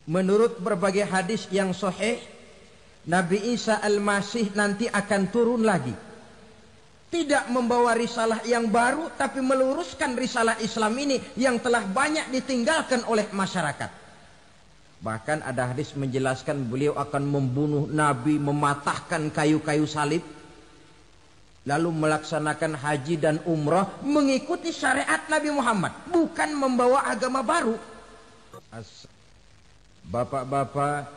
Menurut berbagai hadis yang sahih, Nabi Isa Al-Masih nanti akan turun lagi. Tidak membawa risalah yang baru, tapi meluruskan risalah Islam ini yang telah banyak ditinggalkan oleh masyarakat. Bahkan ada hadis menjelaskan beliau akan membunuh Nabi, mematahkan kayu-kayu salib, lalu melaksanakan haji dan umrah mengikuti syariat Nabi Muhammad, bukan membawa agama baru. Bapak-bapak,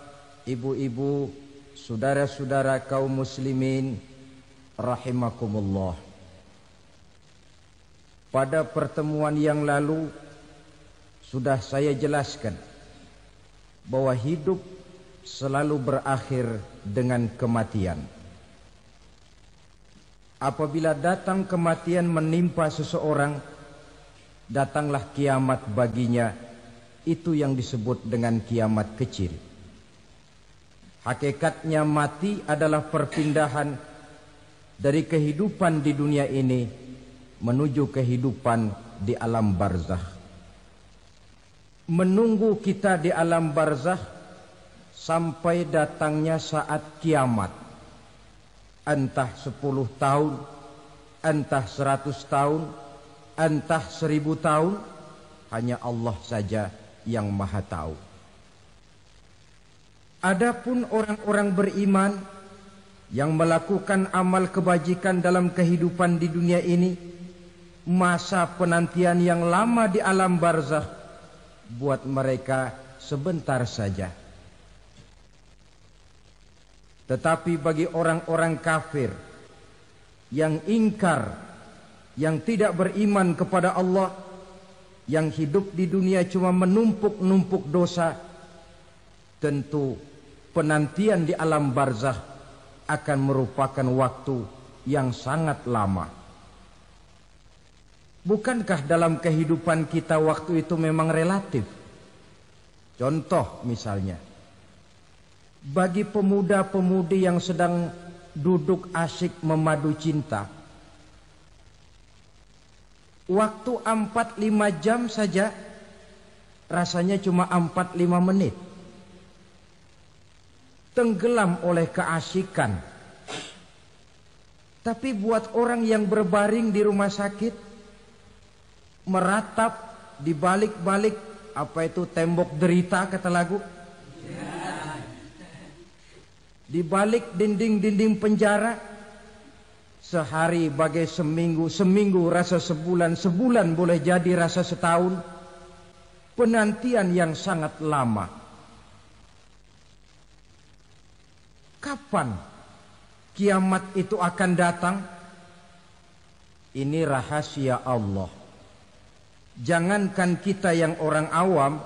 ibu-ibu, saudara-saudara kaum muslimin rahimakumullah. Pada pertemuan yang lalu sudah saya jelaskan bahwa hidup selalu berakhir dengan kematian. Apabila datang kematian menimpa seseorang, datanglah kiamat baginya. Itu yang disebut dengan kiamat kecil. Hakikatnya mati adalah perpindahan dari kehidupan di dunia ini menuju kehidupan di alam barzakh. Menunggu kita di alam barzakh sampai datangnya saat kiamat. Entah 10 tahun, entah 100 tahun, entah 1000 tahun, hanya Allah saja yang maha tahu. Adapun orang-orang beriman yang melakukan amal kebajikan dalam kehidupan di dunia ini, masa penantian yang lama di alam barzakh buat mereka sebentar saja. Tetapi bagi orang-orang kafir yang ingkar, yang tidak beriman kepada Allah, yang hidup di dunia cuma menumpuk-numpuk dosa, tentu penantian di alam barzakh akan merupakan waktu yang sangat lama. Bukankah dalam kehidupan kita waktu itu memang relatif? Contoh misalnya, bagi pemuda-pemudi yang sedang duduk asyik memadu cinta, waktu 4-5 jam saja rasanya cuma 4-5 menit. Tenggelam oleh keasikan. Tapi buat orang yang berbaring di rumah sakit, meratap di balik-balik apa itu tembok derita kata lagu, di balik dinding-dinding penjara, sehari bagai seminggu, seminggu rasa sebulan, sebulan boleh jadi rasa setahun. Penantian yang sangat lama. Kapan kiamat itu akan datang? Ini rahasia Allah. Jangankan kita yang orang awam,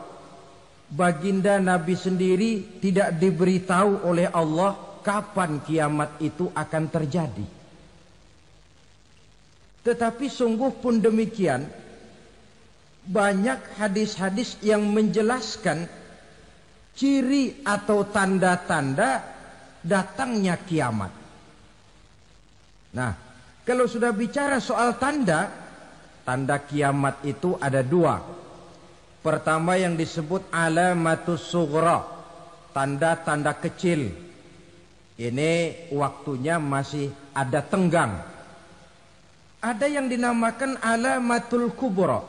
baginda Nabi sendiri tidak diberitahu oleh Allah kapan kiamat itu akan terjadi. Tetapi sungguh pun demikian, banyak hadis-hadis yang menjelaskan ciri atau tanda-tanda datangnya kiamat. Nah, kalau sudah bicara soal tanda, tanda kiamat itu ada 2. Pertama yang disebut alamatus sughra, tanda-tanda kecil. Ini waktunya masih ada tenggang. Ada yang dinamakan alamatul kubra,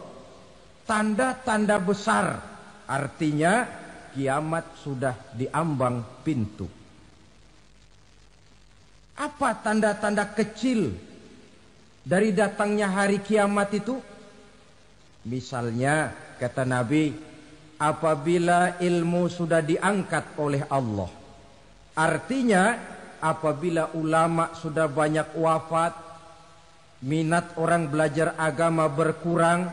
tanda-tanda besar, artinya kiamat sudah diambang pintu. Apa tanda-tanda kecil dari datangnya hari kiamat itu? Misalnya kata Nabi, apabila ilmu sudah diangkat oleh Allah, artinya apabila ulama sudah banyak wafat, minat orang belajar agama berkurang,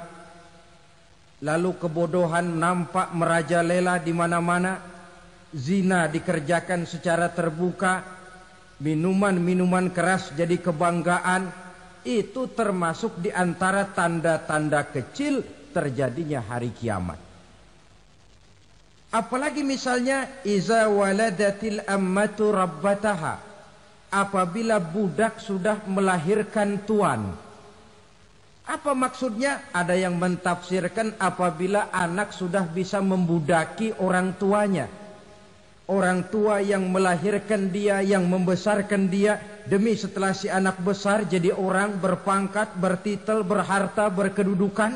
lalu kebodohan nampak merajalela di mana-mana, zina dikerjakan secara terbuka, minuman-minuman keras jadi kebanggaan, itu termasuk di antara tanda-tanda kecil terjadinya hari kiamat. Apalagi misalnya iza waladatil ammatu rabbataha, apabila budak sudah melahirkan tuan. Apa maksudnya? Ada yang mentafsirkan apabila anak sudah bisa membudaki orang tuanya. Orang tua yang melahirkan dia, yang membesarkan dia, demi setelah si anak besar jadi orang berpangkat, bertitel, berharta, berkedudukan,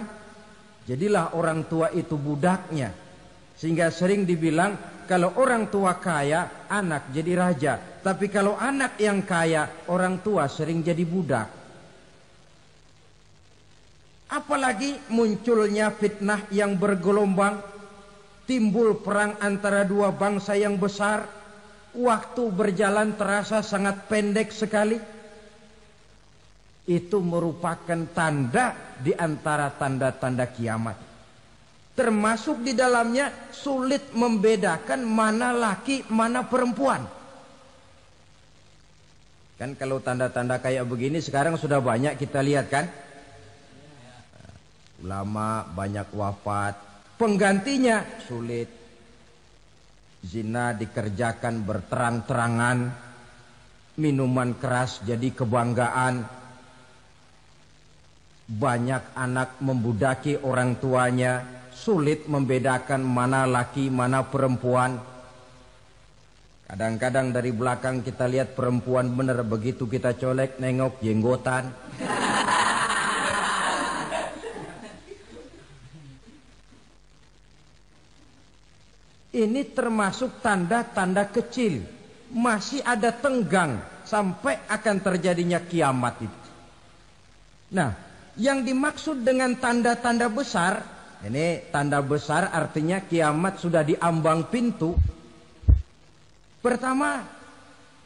jadilah orang tua itu budaknya. Sehingga sering dibilang kalau orang tua kaya, anak jadi raja. Tapi kalau anak yang kaya, orang tua sering jadi budak. Apalagi munculnya fitnah yang bergelombang, timbul perang antara dua bangsa yang besar, waktu berjalan terasa sangat pendek sekali. Itu merupakan tanda di antara tanda-tanda kiamat. Termasuk di dalamnya sulit membedakan mana laki, mana perempuan. Kan kalau tanda-tanda kayak begini sekarang sudah banyak kita lihat kan? Ulama banyak wafat, penggantinya sulit. Zina dikerjakan berterang-terangan, minuman keras jadi kebanggaan. Banyak anak membudaki orang tuanya, sulit membedakan mana laki, mana perempuan. Kadang-kadang dari belakang kita lihat perempuan benar, begitu kita colek nengok jenggotan. Ini termasuk tanda-tanda kecil. Masih ada tenggang sampai akan terjadinya kiamat itu. Nah, yang dimaksud dengan tanda-tanda besar, ini tanda besar artinya kiamat sudah di ambang pintu. Pertama,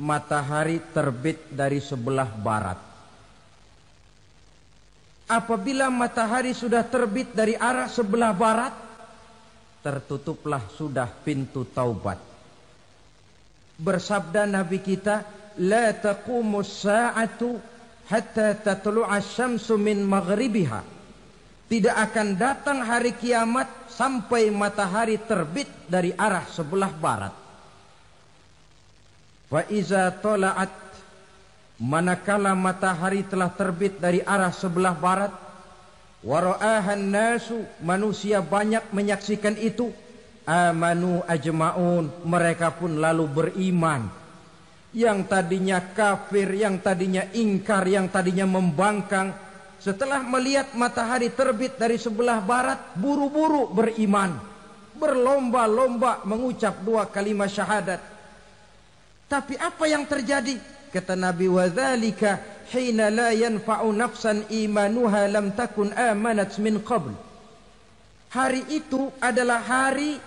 matahari terbit dari sebelah barat. Apabila matahari sudah terbit dari arah sebelah barat, tertutuplah sudah pintu taubat. Bersabda Nabi kita, la taqumus sa'atu hatta tatlu'a syamsu min maghribiha. Tidak akan datang hari kiamat sampai matahari terbit dari arah sebelah barat. Fa iza tala'at, manakala matahari telah terbit dari arah sebelah barat, wara'ahan nasu, manusia banyak menyaksikan itu, amanu ajma'un, mereka pun lalu beriman. Yang tadinya kafir, yang tadinya ingkar, yang tadinya membangkang, setelah melihat matahari terbit dari sebelah barat, buru-buru beriman, berlomba-lomba mengucap dua kalimat syahadat. Tapi apa yang terjadi? Kata Nabi, wadzalika hina la yanfa'u nafsan imanuha lam takun amanat min qabl. Hari itu adalah hari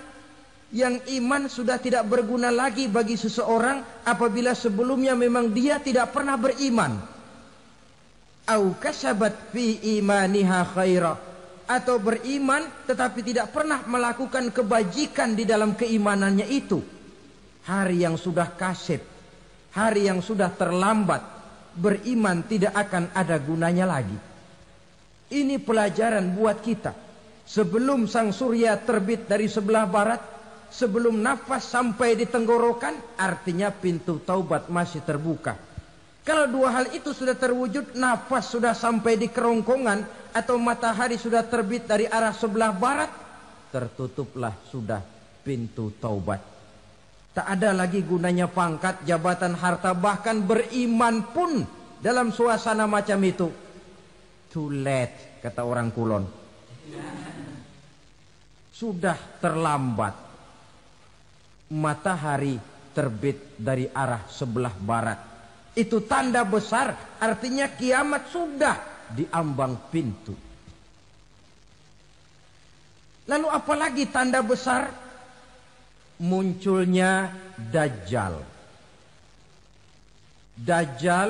yang iman sudah tidak berguna lagi bagi seseorang apabila sebelumnya memang dia tidak pernah beriman. Au kasabat fi imaniha khaira, atau beriman tetapi tidak pernah melakukan kebajikan di dalam keimanannya itu. Hari yang sudah kasib, hari yang sudah terlambat, beriman tidak akan ada gunanya lagi. Ini pelajaran buat kita. Sebelum sang surya terbit dari sebelah barat, sebelum nafas sampai di tenggorokan, artinya pintu taubat masih terbuka. Kalau dua hal itu sudah terwujud, nafas sudah sampai di kerongkongan, atau matahari sudah terbit dari arah sebelah barat, tertutuplah sudah pintu taubat. Tak ada lagi gunanya pangkat, jabatan, harta, bahkan beriman pun dalam suasana macam itu. Too late, kata orang Kulon. Sudah terlambat. Matahari terbit dari arah sebelah barat. Itu tanda besar, artinya kiamat sudah di ambang pintu. Lalu apalagi tanda besar? Munculnya Dajjal. Dajjal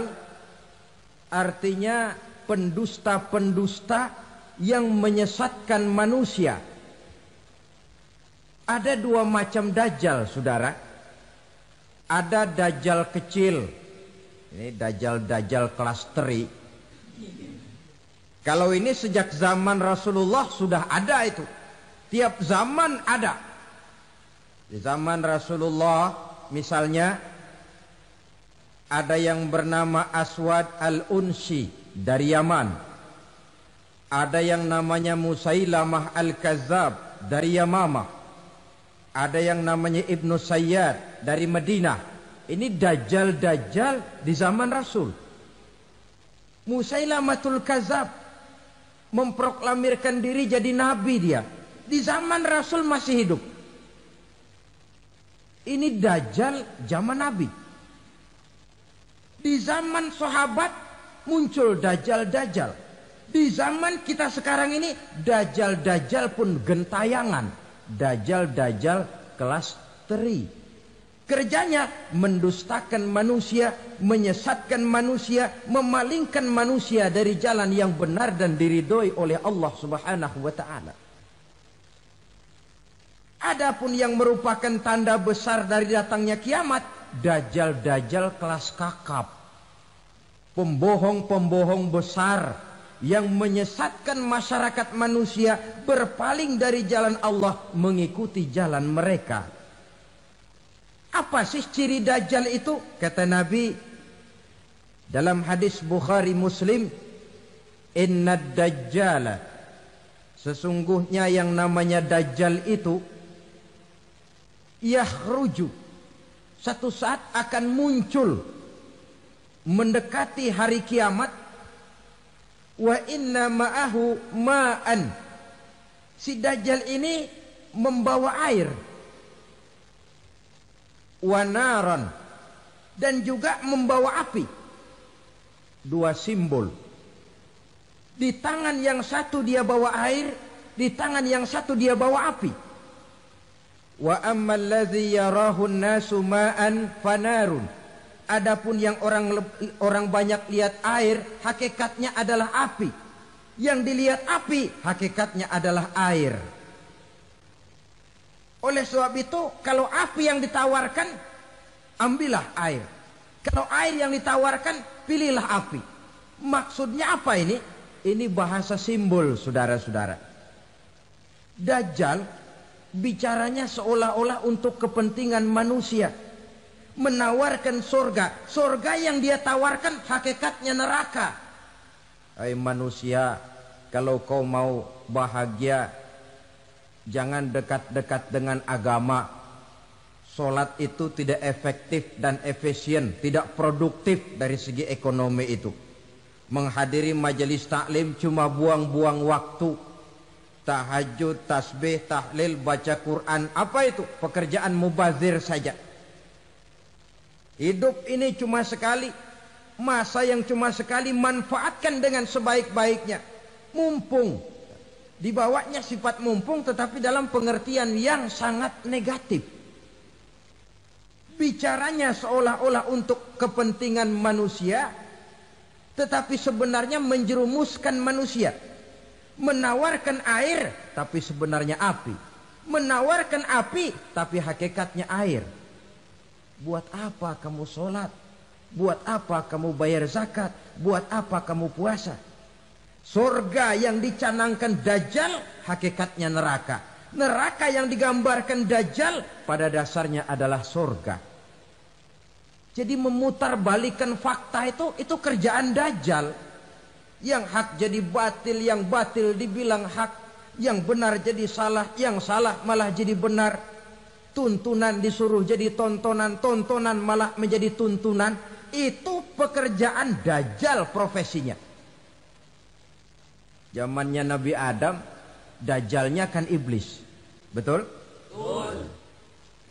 artinya pendusta-pendusta yang menyesatkan manusia. Ada dua macam Dajjal, saudara. Ada Dajjal kecil. Ini Dajjal kelas teri. Kalau ini sejak zaman Rasulullah sudah ada itu. Tiap zaman ada. Di zaman Rasulullah misalnya ada yang bernama Aswad al-Unsi dari Yaman. Ada yang namanya Musailamah Al-Kazzab dari Yamamah. Ada yang namanya Ibnu Sayyad dari Madinah. Ini dajjal-dajjal di zaman Rasul. Musailamatul Kazzab memproklamirkan diri jadi nabi dia. Di zaman Rasul masih hidup. Ini dajjal zaman Nabi. Di zaman sahabat muncul dajjal-dajjal. Di zaman kita sekarang ini dajjal-dajjal pun gentayangan. Dajjal-dajjal kelas teri. Kerjanya mendustakan manusia, menyesatkan manusia, memalingkan manusia dari jalan yang benar dan diridhoi oleh Allah Subhanahu wa taala. Adapun yang merupakan tanda besar dari datangnya kiamat, dajjal-dajjal kelas kakap. Pembohong-pembohong besar yang menyesatkan masyarakat manusia berpaling dari jalan Allah mengikuti jalan mereka. Apa sih ciri dajjal itu? Kata Nabi dalam hadis Bukhari Muslim, "Inna dajjala", sesungguhnya yang namanya dajjal itu yakhruju, satu saat akan muncul mendekati hari kiamat. Wa inna ma'ahu ma'an, si dajjal ini membawa air. Wa naran, dan juga membawa api. Dua simbol. Di tangan yang satu dia bawa air, di tangan yang satu dia bawa api. Wa ammal ladzi yarahu an-nasu ma'an fanarun. Adapun yang orang banyak lihat air, hakikatnya adalah api. Yang dilihat api, hakikatnya adalah air. Oleh sebab itu, kalau api yang ditawarkan, ambillah air. Kalau air yang ditawarkan, pilihlah api. Maksudnya apa ini? Ini bahasa simbol, saudara-saudara. Dajjal bicaranya seolah-olah untuk kepentingan manusia. Menawarkan surga. Surga yang dia tawarkan hakikatnya neraka. Hai manusia, kalau kau mau bahagia, jangan dekat-dekat dengan agama. Solat itu tidak efektif dan efisien, tidak produktif dari segi ekonomi itu. Menghadiri majelis taklim cuma buang-buang waktu. Tahajud, tasbih, tahlil, baca Quran, apa itu? Pekerjaan mubazir saja. Hidup ini cuma sekali, masa yang cuma sekali, manfaatkan dengan sebaik-baiknya. Mumpung, dibawanya sifat mumpung tetapi dalam pengertian yang sangat negatif. Bicaranya seolah-olah untuk kepentingan manusia, tetapi sebenarnya menjerumuskan manusia. Menawarkan air, tapi sebenarnya api. Menawarkan api, tapi hakikatnya air. Buat apa kamu sholat? Buat apa kamu bayar zakat? Buat apa kamu puasa? Surga yang dicanangkan Dajjal, hakikatnya neraka. Neraka yang digambarkan Dajjal, pada dasarnya adalah surga. Jadi memutarbalikkan fakta itu kerjaan Dajjal. Yang hak jadi batil, yang batil dibilang hak, yang benar jadi salah, yang salah malah jadi benar. Tuntunan disuruh jadi tontonan, tontonan malah menjadi tuntunan. Itu pekerjaan Dajjal profesinya. Zamannya Nabi Adam, Dajjalnya kan iblis. Betul? Betul.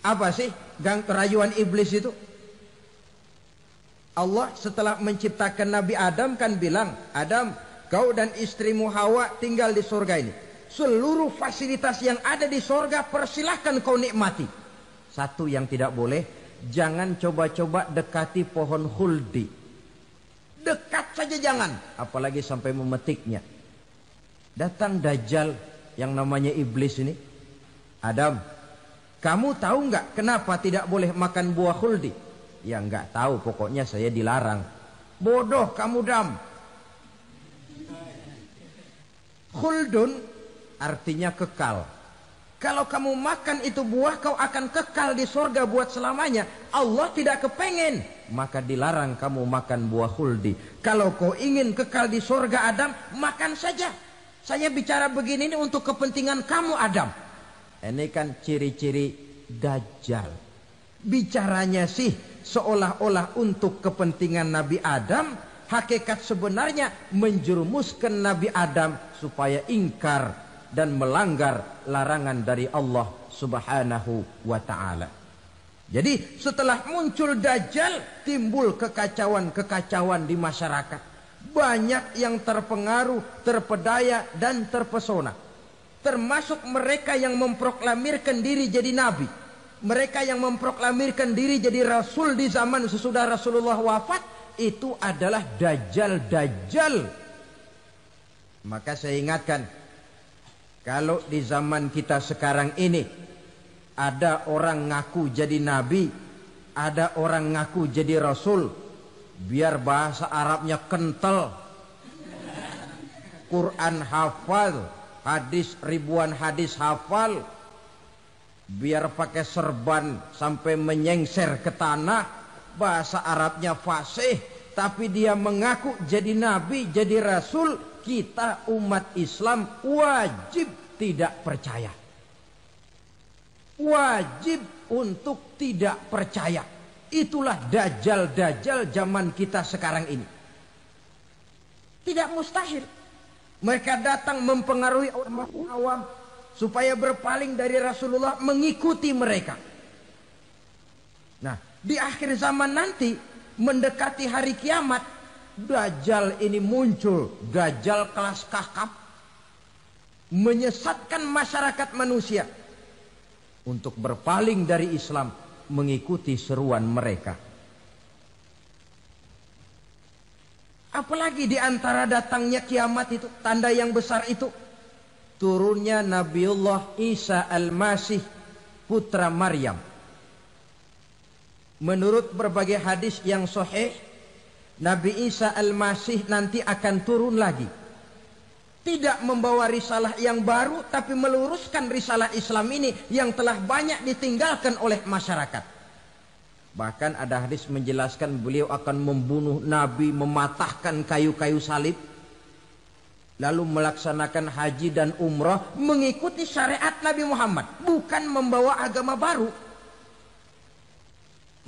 Apa sih gang kerayuan iblis itu? Allah setelah menciptakan Nabi Adam kan bilang, Adam, kau dan istrimu Hawa tinggal di surga ini. Seluruh fasilitas yang ada di surga persilahkan kau nikmati. Satu yang tidak boleh, jangan coba-coba dekati pohon khuldi. Dekat saja jangan, apalagi sampai memetiknya. Datang Dajjal yang namanya iblis ini. Adam, kamu tahu nggak kenapa tidak boleh makan buah khuldi? Ya nggak tahu, pokoknya saya dilarang. Bodoh kamu Dam. Khuldun artinya kekal. Kalau kamu makan itu buah, kau akan kekal di surga buat selamanya. Allah tidak kepengen, maka dilarang kamu makan buah khuldi. Kalau kau ingin kekal di surga Adam, makan saja. Saya bicara begini ini untuk kepentingan kamu Adam. Ini kan ciri-ciri Dajjal. Bicaranya sih seolah-olah untuk kepentingan Nabi Adam. Hakikat sebenarnya menjerumuskan Nabi Adam supaya ingkar dan melanggar larangan dari Allah Subhanahu wa ta'ala. Jadi setelah muncul Dajjal, timbul kekacauan-kekacauan di masyarakat. Banyak yang terpengaruh, terpedaya dan terpesona. Termasuk mereka yang memproklamirkan diri jadi nabi. Mereka yang memproklamirkan diri jadi rasul di zaman sesudah Rasulullah wafat. Itu adalah Dajjal. Maka saya ingatkan, kalau di zaman kita sekarang ini ada orang ngaku jadi nabi, ada orang ngaku jadi rasul, biar bahasa Arabnya kental, Quran hafal, hadis ribuan hadis hafal, biar pakai serban sampai menyengser ke tanah, bahasa Arabnya fasih, tapi dia mengaku jadi nabi, jadi rasul. Kita umat Islam wajib tidak percaya. Wajib untuk tidak percaya. Itulah Dajjal zaman kita sekarang ini. Tidak mustahil mereka datang mempengaruhi orang awam supaya berpaling dari Rasulullah, mengikuti mereka. Nah, di akhir zaman nanti, mendekati hari kiamat, Dajjal ini muncul. Dajjal kelas kakap, menyesatkan masyarakat manusia untuk berpaling dari Islam, mengikuti seruan mereka. Apalagi di antara datangnya kiamat itu, tanda yang besar itu, turunnya Nabiullah Isa Al-Masih, putra Maryam. Menurut berbagai hadis yang sahih, Nabi Isa Al-Masih nanti akan turun lagi. Tidak membawa risalah yang baru, tapi meluruskan risalah Islam ini yang telah banyak ditinggalkan oleh masyarakat. Bahkan ada hadis menjelaskan beliau akan membunuh Nabi, mematahkan kayu-kayu salib, lalu melaksanakan haji dan umrah mengikuti syariat Nabi Muhammad, bukan membawa agama baru.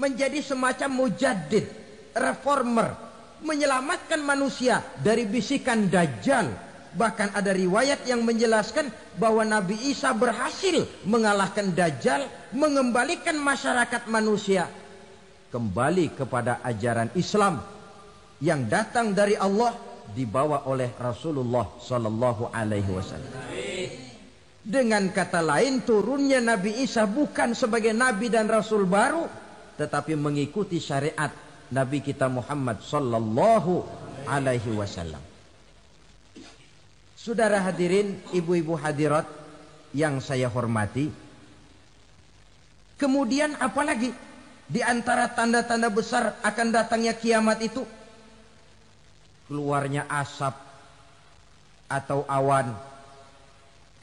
Menjadi semacam mujaddid, reformer, menyelamatkan manusia dari bisikan Dajjal. Bahkan ada riwayat yang menjelaskan bahwa Nabi Isa berhasil mengalahkan Dajjal, mengembalikan masyarakat manusia kembali kepada ajaran Islam yang datang dari Allah, dibawa oleh Rasulullah Sallallahu Alaihi Wasallam. Dengan kata lain, turunnya Nabi Isa bukan sebagai Nabi dan Rasul baru, tetapi mengikuti syariat Nabi kita Muhammad Sallallahu Alaihi Wasallam. Saudara hadirin, ibu-ibu hadirat yang saya hormati, kemudian apalagi di antara tanda-tanda besar akan datangnya kiamat itu? Keluarnya asap atau awan.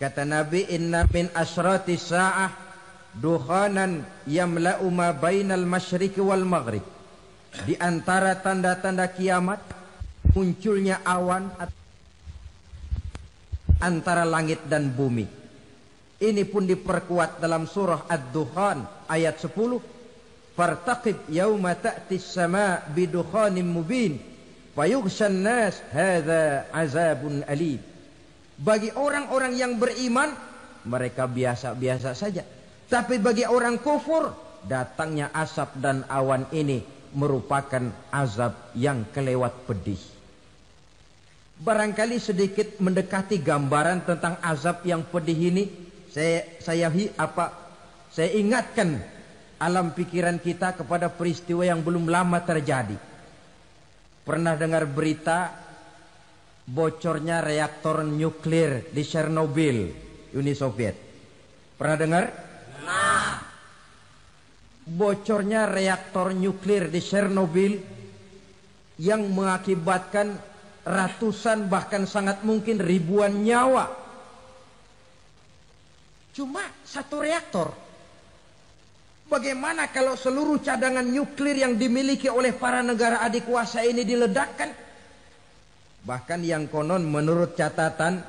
Kata Nabi, inna min asratis sa'ah dukhanan yamla'u ma bainal masyriqi wal maghrib. Di antara tanda-tanda kiamat, munculnya awan antara langit dan bumi. Ini pun diperkuat dalam surah Ad-Dukhan ayat 10. Fartaqib yauma ta'tis sama' bidukhanin mubin fayughshan nas hadza azabun alim. Bagi orang-orang yang beriman, mereka biasa-biasa saja. Tapi bagi orang kufur, datangnya asap dan awan ini merupakan azab yang kelewat pedih. Barangkali sedikit mendekati gambaran tentang azab yang pedih ini, saya ingatkan alam pikiran kita kepada peristiwa yang belum lama terjadi. Pernah dengar berita bocornya reaktor nuklir di Chernobyl, Uni Soviet? Pernah dengar? Bocornya reaktor nuklir di Chernobyl yang mengakibatkan ratusan bahkan sangat mungkin ribuan nyawa. Cuma satu reaktor. Bagaimana kalau seluruh cadangan nuklir yang dimiliki oleh para negara adikuasa ini diledakkan? Bahkan yang konon menurut catatan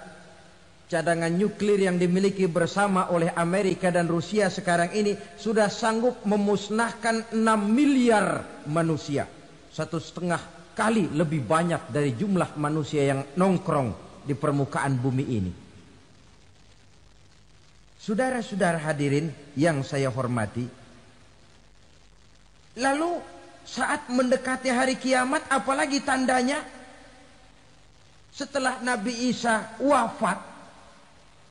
cadangan nuklir yang dimiliki bersama oleh Amerika dan Rusia sekarang ini sudah sanggup memusnahkan 6 miliar manusia. 1,5 kali lebih banyak dari jumlah manusia yang nongkrong di permukaan bumi ini. Saudara-saudara hadirin yang saya hormati, lalu saat mendekati hari kiamat, apalagi tandanya? Setelah Nabi Isa wafat,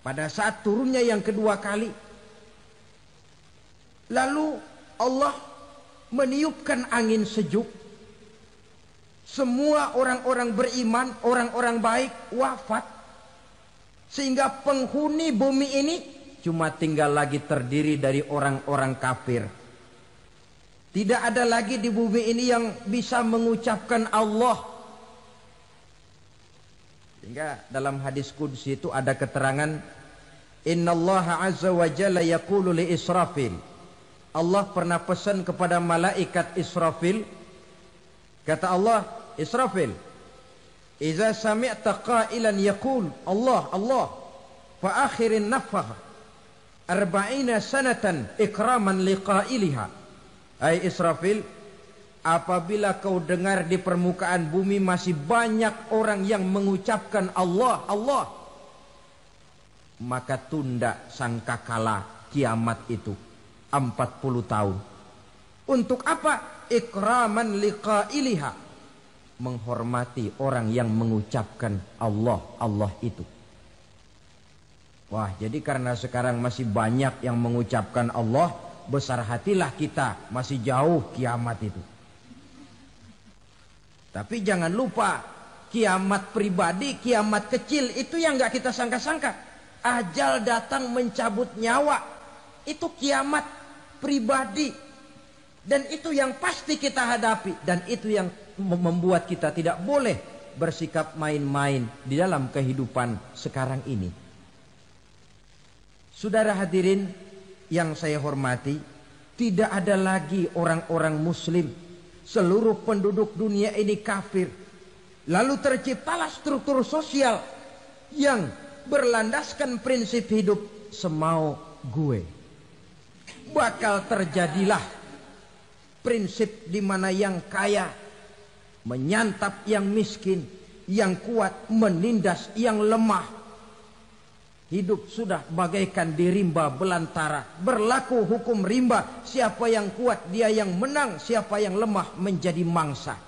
pada saat turunnya yang kedua kali, lalu Allah meniupkan angin sejuk. Semua orang-orang beriman, orang-orang baik wafat, sehingga penghuni bumi ini cuma tinggal lagi terdiri dari orang-orang kafir. Tidak ada lagi di bumi ini yang bisa mengucapkan Allah. Sehingga dalam hadis qudsi itu ada keterangan, Innallaha azza wa jalla yaqulu li Israfil. Allah pernah pesan kepada malaikat Israfil. Kata Allah, Israfil, Iza sami'ta qailan yaqul Allah, Allah, fa akhirin nafakh 40 sanatan ikraman liqailiha. Hai Israfil, apabila kau dengar di permukaan bumi masih banyak orang yang mengucapkan Allah, Allah, maka tunda sangkakala kiamat itu 40 tahun. Untuk apa? Ikraman liqailiha, menghormati orang yang mengucapkan Allah, Allah itu. Wah, jadi karena sekarang masih banyak yang mengucapkan Allah, besar hatilah kita, masih jauh kiamat itu. Tapi jangan lupa, kiamat pribadi, kiamat kecil itu yang gak kita sangka-sangka. Ajal datang mencabut nyawa, itu kiamat pribadi. Dan itu yang pasti kita hadapi. Dan itu yang membuat kita tidak boleh bersikap main-main di dalam kehidupan sekarang ini. Saudara hadirin yang saya hormati, tidak ada lagi orang-orang muslim. Seluruh penduduk dunia ini kafir. Lalu terciptalah struktur sosial yang berlandaskan prinsip hidup semau gue. Bakal terjadilah prinsip di mana yang kaya menyantap yang miskin, yang kuat menindas yang lemah. Hidup sudah bagaikan di rimba belantara. Berlaku hukum rimba. Siapa yang kuat dia yang menang. Siapa yang lemah menjadi mangsa.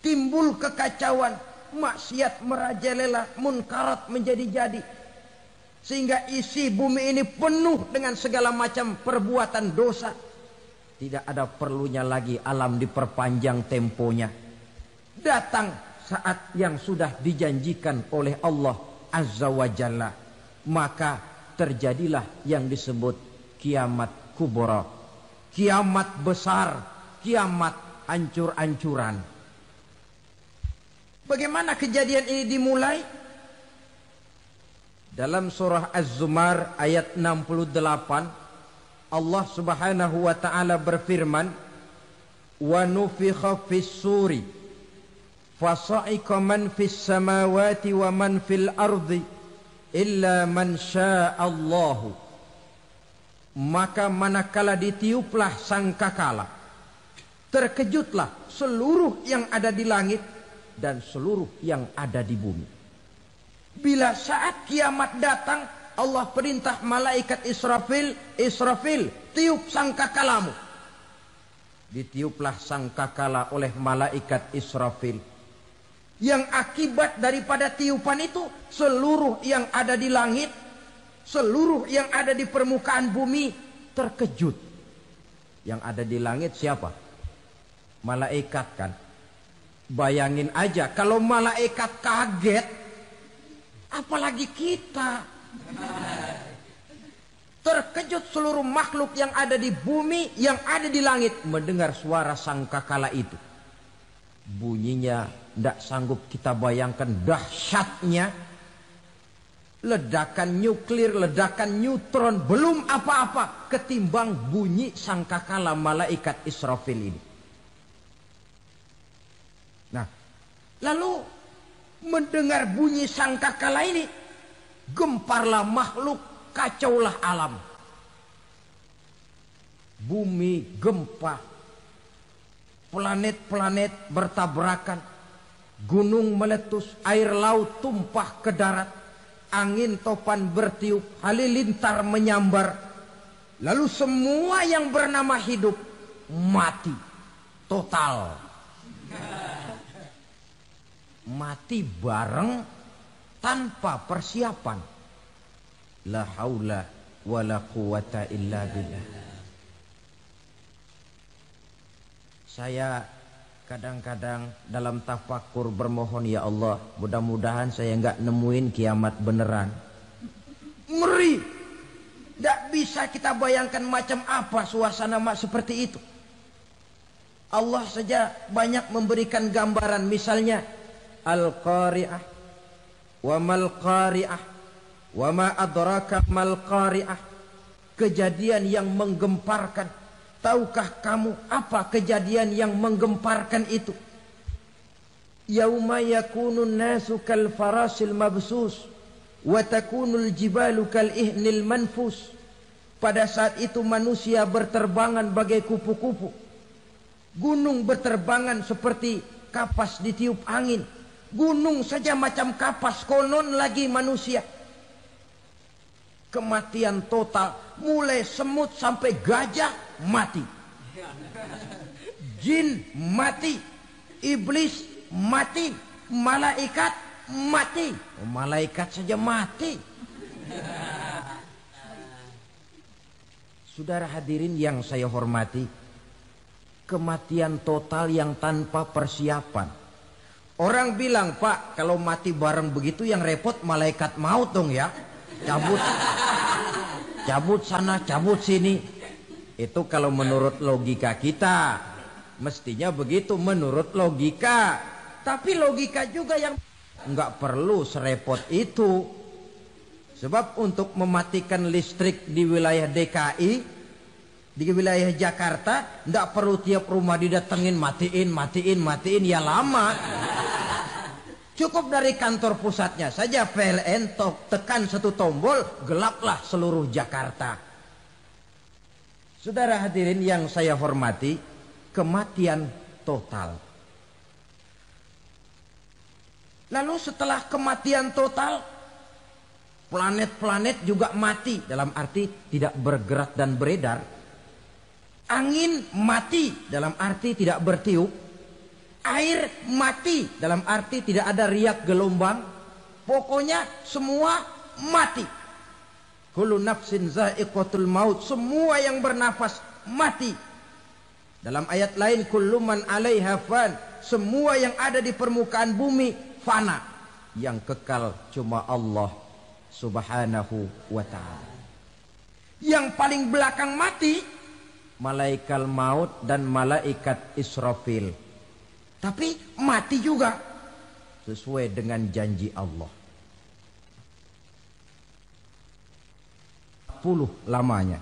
Timbul kekacauan. Maksiat merajalela. Munkarat menjadi-jadi. Sehingga isi bumi ini penuh dengan segala macam perbuatan dosa. Tidak ada perlunya lagi alam diperpanjang temponya. Datang saat yang sudah dijanjikan oleh Allah Azza wa Jalla, maka terjadilah yang disebut kiamat kubra, kiamat besar, kiamat ancur-ancuran. Bagaimana kejadian ini dimulai? Dalam surah Az-Zumar ayat 68, Allah Subhanahu wa taala berfirman, "Wa nufikha fis-suri fasa'iqa man fis samawati wa man fil ardi illa man sya'allahu." Maka manakala ditiuplah sangkakala, terkejutlah seluruh yang ada di langit dan seluruh yang ada di bumi. Bila saat kiamat datang, Allah perintah malaikat Israfil, Israfil, tiup sangkakalamu. Ditiuplah sangkakala oleh malaikat Israfil. Yang akibat daripada tiupan itu, seluruh yang ada di langit, seluruh yang ada di permukaan bumi terkejut. Yang ada di langit siapa? Malaikat kan. Bayangin aja kalau malaikat kaget, apalagi kita. Terkejut seluruh makhluk yang ada di bumi, yang ada di langit mendengar suara sangkakala itu. Bunyinya tidak sanggup kita bayangkan dahsyatnya. Ledakan nuklir, ledakan neutron, belum apa-apa ketimbang bunyi sangkakala malaikat Israfil ini. Nah, lalu mendengar bunyi sangkakala ini, Gemparlah makhluk, kacaulah alam. Bumi gempa, planet-planet bertabrakan, gunung meletus, air laut tumpah ke darat, angin topan bertiup, halilintar menyambar. Lalu semua yang bernama hidup mati total. Mati bareng tanpa persiapan. La haula wala quwata illa billah. Saya kadang-kadang dalam tafakur bermohon, ya Allah, mudah-mudahan saya enggak nemuin kiamat beneran. Ngeri. Tidak bisa kita bayangkan macam apa suasana seperti itu. Allah saja banyak memberikan gambaran, misalnya Al-Qari'ah, wa mal qari'ah, wa ma adraka mal qari'ah. Kejadian yang menggemparkan. Tahukah kamu apa kejadian yang menggemparkan itu? Yauma yakunun nasu kal farasil mabsus wa takunul jibalu kal ihnil manfus. Pada saat itu manusia berterbangan bagai kupu-kupu. Gunung berterbangan seperti kapas ditiup angin. Gunung saja macam kapas, konon lagi manusia. Kematian total, mulai semut sampai gajah mati. Jin mati, iblis mati, malaikat mati. Malaikat saja mati. Saudara hadirin yang saya hormati, kematian total yang tanpa persiapan. Orang bilang, Pak, kalau mati bareng begitu yang repot malaikat maut dong ya. Cabut sana, cabut sini. Itu kalau menurut logika kita. Mestinya begitu menurut logika. Tapi logika juga yang nggak perlu serepot itu. Sebab untuk mematikan listrik di wilayah DKI, di wilayah Jakarta, nggak perlu tiap rumah didatengin, matiin, ya lama. Cukup dari kantor pusatnya saja PLN tekan satu tombol, gelaplah seluruh Jakarta. Saudara hadirin yang saya hormati, kematian total. Lalu setelah kematian total, planet-planet juga mati, dalam arti tidak bergerak dan beredar. Angin mati, dalam arti tidak bertiup. Air mati, dalam arti tidak ada riak gelombang. Pokoknya semua mati. Kullu nafsin za'iqatul maut. Semua yang bernafas mati. Dalam ayat lain, kullu man 'alaiha fan. Semua yang ada di permukaan bumi fana. Yang kekal cuma Allah Subhanahu wa ta'ala. Yang paling belakang mati, malaikat maut dan malaikat Israfil. Tapi mati juga sesuai dengan janji Allah. 40 lamanya.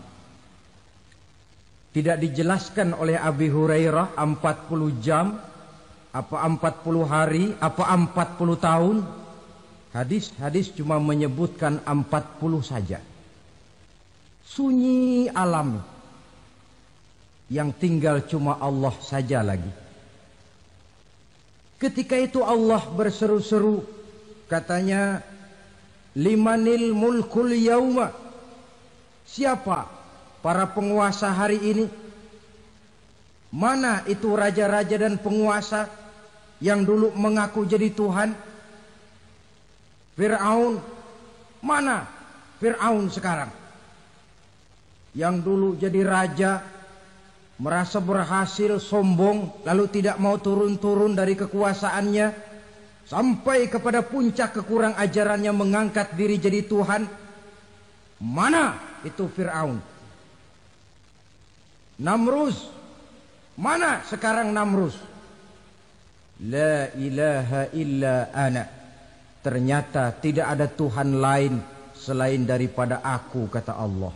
Tidak dijelaskan oleh Abi Hurairah 40 jam, apa 40 hari, apa 40 tahun. Hadis-hadis cuma menyebutkan 40 saja. Sunyi alam. Yang tinggal cuma Allah saja lagi. Ketika itu Allah berseru-seru, katanya, limanil mulkul yauma. Siapa para penguasa hari ini? Mana itu raja-raja dan penguasa yang dulu mengaku jadi Tuhan? Fir'aun. Mana Fir'aun sekarang? Yang dulu jadi raja, merasa berhasil, sombong, lalu tidak mau turun-turun dari kekuasaannya, sampai kepada puncak kekurang ajarannya mengangkat diri jadi Tuhan. Mana itu Fir'aun? Namrus. Mana sekarang Namrus? La ilaha illa ana. Ternyata tidak ada Tuhan lain selain daripada aku, kata Allah.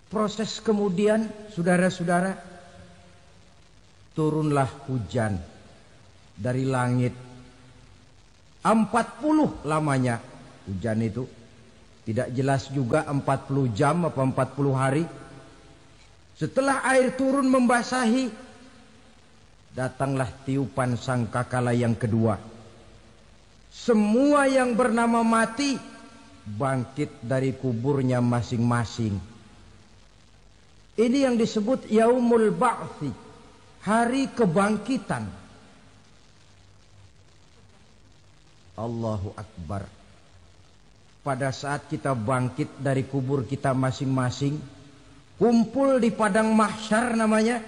Proses kemudian, saudara-saudara, turunlah hujan dari langit. 40 lamanya hujan itu. Tidak jelas juga 40 jam apa 40 hari. Setelah air turun membasahi, datanglah tiupan sangkakala yang kedua. Semua yang bernama mati bangkit dari kuburnya masing-masing. Ini yang disebut Yaumul Ba'thi, hari kebangkitan. Allahu Akbar. Pada saat kita bangkit dari kubur kita masing-masing, kumpul di padang mahsyar namanya.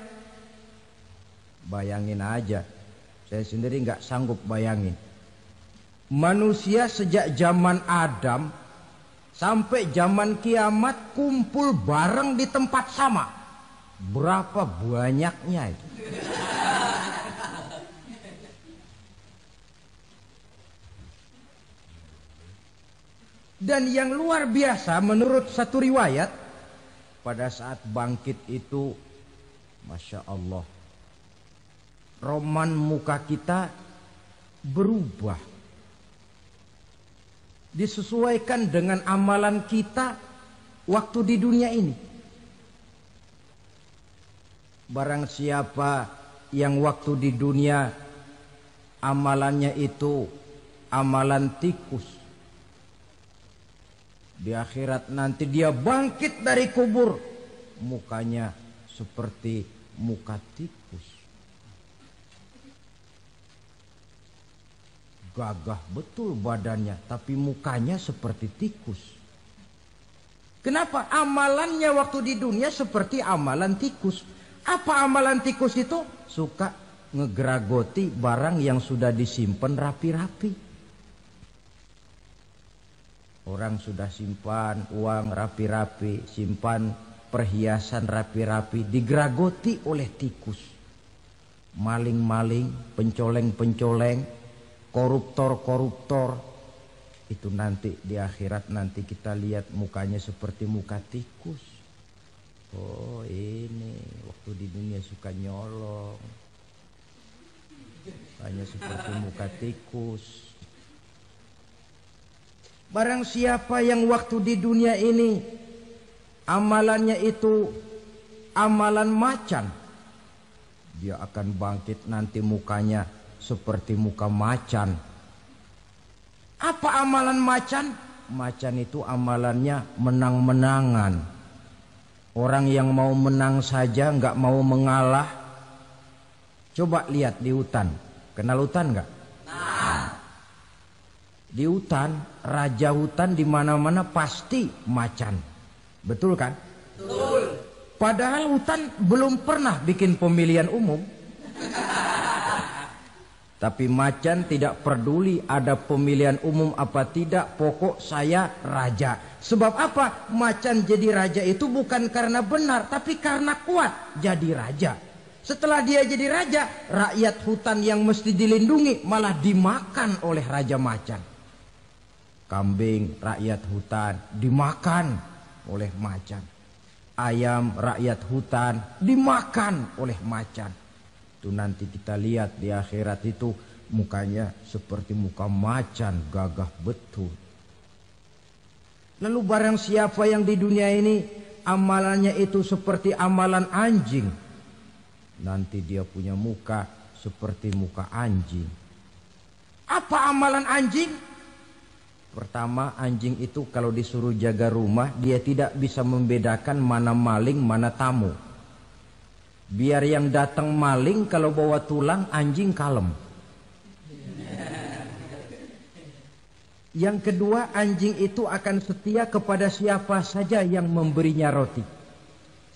Bayangin aja, saya sendiri nggak sanggup bayangin. Manusia sejak zaman Adam sampai zaman kiamat kumpul bareng di tempat sama. Berapa banyaknya itu? Dan yang luar biasa menurut satu riwayat, pada saat bangkit itu, Masya Allah, roman muka kita berubah. Disesuaikan dengan amalan kita waktu di dunia ini. Barang siapa yang waktu di dunia amalannya itu amalan tikus, di akhirat nanti dia bangkit dari kubur, mukanya seperti muka tikus. Gagah betul badannya, tapi mukanya seperti tikus. Kenapa? Amalannya waktu di dunia seperti amalan tikus. Apa amalan tikus itu? Suka ngegeragoti barang yang sudah disimpan rapi-rapi. Orang sudah simpan uang rapi-rapi, simpan perhiasan rapi-rapi, digeragoti oleh tikus. Maling-maling, pencoleng-pencoleng, koruptor-koruptor. Itu nanti di akhirat nanti kita lihat mukanya seperti muka tikus. Oh ini waktu di dunia suka nyolong, mukanya seperti muka tikus. Barang siapa yang waktu di dunia ini amalannya itu amalan macan, dia akan bangkit nanti mukanya seperti muka macan. Apa amalan macan? Macan itu amalannya menang-menangan. Orang yang mau menang saja nggak mau mengalah. Coba lihat di hutan. Kenal hutan nggak? Di hutan, raja hutan di mana-mana pasti macan. Betul kan? Betul. Padahal hutan belum pernah bikin pemilihan umum. Tapi macan tidak peduli ada pemilihan umum apa tidak, pokok saya raja. Sebab apa? Macan jadi raja itu bukan karena benar, tapi karena kuat jadi raja. Setelah dia jadi raja, rakyat hutan yang mesti dilindungi malah dimakan oleh raja macan. Kambing rakyat hutan dimakan oleh macan. Ayam rakyat hutan dimakan oleh macan. Itu nanti kita lihat di akhirat itu mukanya seperti muka macan, gagah betul. Lalu barang siapa yang di dunia ini amalannya itu seperti amalan anjing, nanti dia punya muka seperti muka anjing. Apa amalan anjing? Pertama, anjing itu kalau disuruh jaga rumah, dia tidak bisa membedakan mana maling, mana tamu. Biar yang datang maling, kalau bawa tulang, anjing kalem. Yang kedua, anjing itu akan setia kepada siapa saja yang memberinya roti.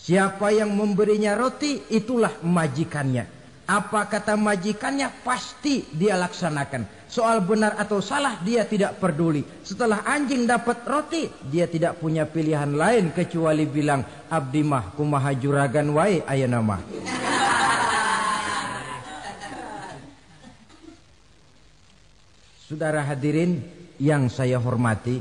Siapa yang memberinya roti, itulah majikannya. Apa kata majikannya, pasti dia laksanakan. Soal benar atau salah dia tidak peduli. Setelah anjing dapat roti, dia tidak punya pilihan lain kecuali bilang, abdi mah kumaha juragan wae ayeuna mah. Saudara hadirin yang saya hormati,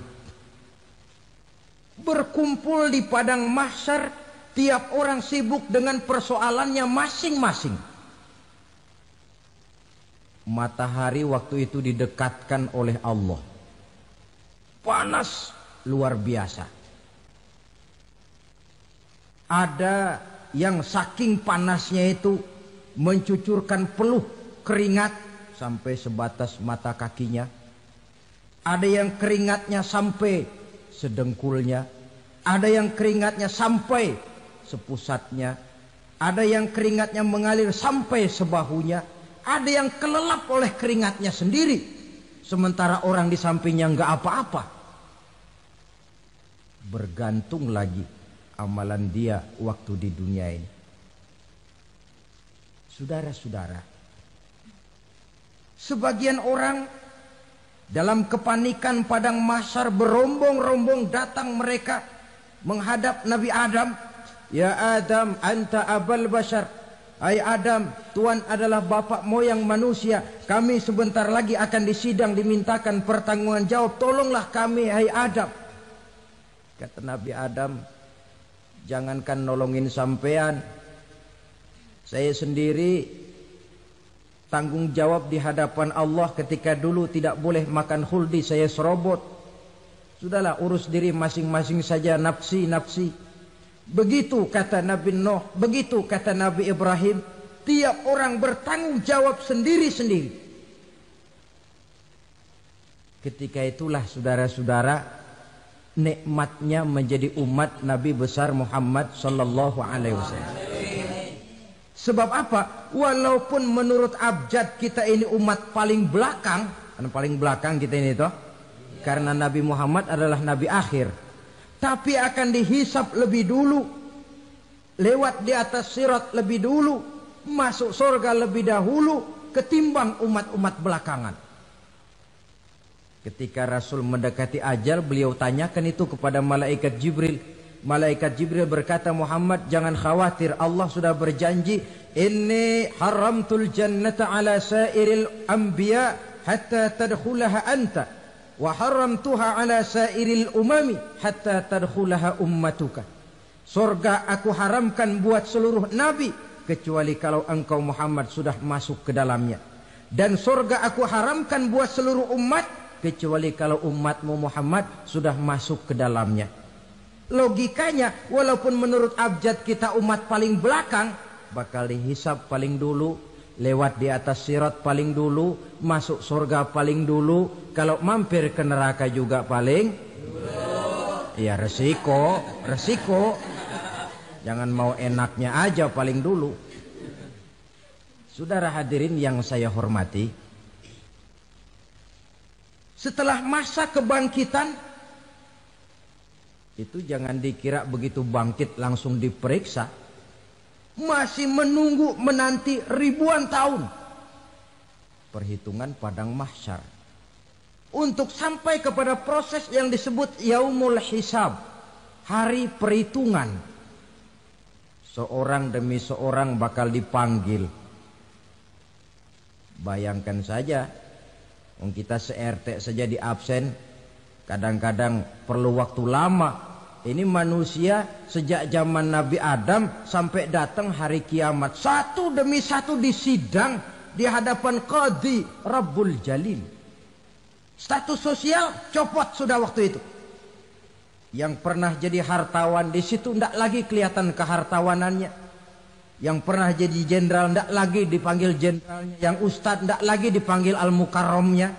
berkumpul di padang mahsyar, tiap orang sibuk dengan persoalannya masing-masing. Matahari waktu itu didekatkan oleh Allah. Panas luar biasa. Ada yang saking panasnya itu mencucurkan peluh keringat sampai sebatas mata kakinya. Ada yang keringatnya sampai sedengkulnya. Ada yang keringatnya sampai sepusatnya. Ada yang keringatnya mengalir sampai sebahunya. Ada yang kelelap oleh keringatnya sendiri. Sementara orang di sampingnya enggak apa-apa. Bergantung lagi amalan dia waktu di dunia ini. Saudara-saudara, sebagian orang dalam kepanikan padang mahsyar berombong-rombong datang mereka menghadap Nabi Adam. Ya Adam, anta abal bashar. Hai Adam, Tuhan adalah bapak moyang manusia. Kami sebentar lagi akan disidang, dimintakan pertanggungan jawab. Tolonglah kami, hai Adam. Kata Nabi Adam, jangankan nolongin sampean, saya sendiri tanggung jawab di hadapan Allah ketika dulu tidak boleh makan khuldi, saya serobot. Sudahlah, urus diri masing-masing saja, nafsi. Begitu kata Nabi Nuh, begitu kata Nabi Ibrahim. Tiap orang bertanggung jawab sendiri-sendiri. Ketika itulah saudara-saudara, nikmatnya menjadi umat Nabi besar Muhammad sallallahu alaihi wasallam. Sebab apa? Walaupun menurut abjad kita ini umat paling belakang, kan paling belakang kita ini toh, karena Nabi Muhammad adalah Nabi akhir, tapi akan dihisap lebih dulu, lewat di atas sirat lebih dulu, masuk surga lebih dahulu ketimbang umat-umat belakangan. Ketika Rasul mendekati ajal, beliau tanyakan itu kepada malaikat Jibril. Malaikat Jibril berkata, Muhammad jangan khawatir, Allah sudah berjanji, inni haramtul jannata ala sairil anbiya hatta tadkhulaha anta wa haramtuha ala sairil umami hatta tadkhulaha ummatuka. Surga aku haramkan buat seluruh nabi kecuali kalau engkau Muhammad sudah masuk ke dalamnya, dan surga aku haramkan buat seluruh umat kecuali kalau umatmu Muhammad sudah masuk ke dalamnya. Logikanya, walaupun menurut abjad kita umat paling belakang, bakal dihisap paling dulu, lewat di atas sirat paling dulu, masuk surga paling dulu, kalau mampir ke neraka juga paling dulu. Ya resiko. Jangan mau enaknya aja paling dulu. Saudara hadirin yang saya hormati, setelah masa kebangkitan itu jangan dikira begitu bangkit langsung diperiksa. Masih menunggu menanti ribuan tahun perhitungan padang mahsyar untuk sampai kepada proses yang disebut yaumul hisab, hari perhitungan. Seorang demi seorang bakal dipanggil. Bayangkan saja, kita se-RT saja di absen, kadang-kadang perlu waktu lama. Ini manusia sejak zaman Nabi Adam sampai datang hari kiamat, satu demi satu disidang di hadapan Qadhi Rabbul Jalil. Status sosial copot sudah waktu itu. Yang pernah jadi hartawan di situ tidak lagi kelihatan kehartawanannya. Yang pernah jadi jenderal tidak lagi dipanggil jenderalnya. Yang ustadz tidak lagi dipanggil al-mukarramnya.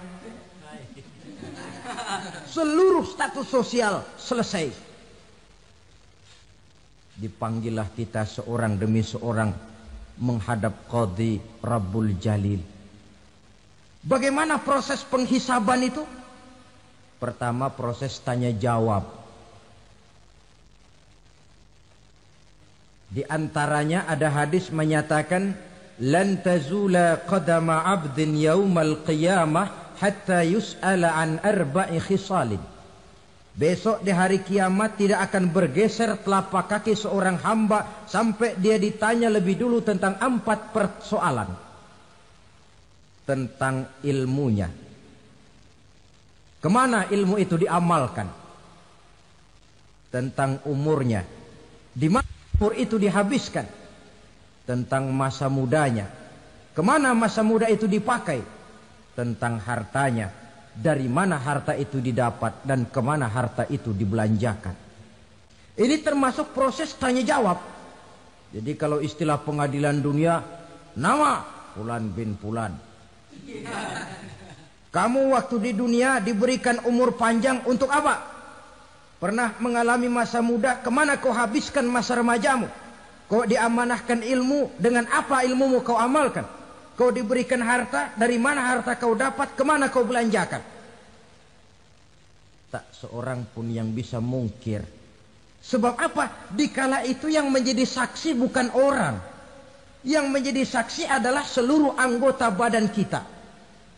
Seluruh status sosial selesai. Dipanggillah kita seorang demi seorang menghadap Qadhi Rabbul Jalil. Bagaimana proses penghisaban itu? Pertama, proses tanya jawab. Di antaranya ada hadis menyatakan, lan tazula qadama 'abdin yaumal qiyamah hatta yus'ala an arba'i khisalin. Besok di hari kiamat tidak akan bergeser telapak kaki seorang hamba sampai dia ditanya lebih dulu tentang 4 persoalan. Tentang ilmunya. Kemana ilmu itu diamalkan? Tentang umurnya. Di mana umur itu dihabiskan? Tentang masa mudanya. Kemana masa muda itu dipakai? tentang hartanya, dari mana harta itu didapat dan kemana harta itu dibelanjakan. Ini termasuk proses tanya jawab. Jadi kalau istilah pengadilan dunia, nama Fulan bin Fulan. Kamu waktu di dunia diberikan umur panjang untuk apa? Pernah mengalami masa muda, kemana kau habiskan masa remajamu? Kau diamanahkan ilmu, dengan apa ilmumu kau amalkan? Kau diberikan harta, dari mana harta kau dapat, kemana kau belanjakan? Tak seorang pun yang bisa mungkir. Sebab apa? Dikala itu yang menjadi saksi bukan orang. Yang menjadi saksi adalah seluruh anggota badan kita.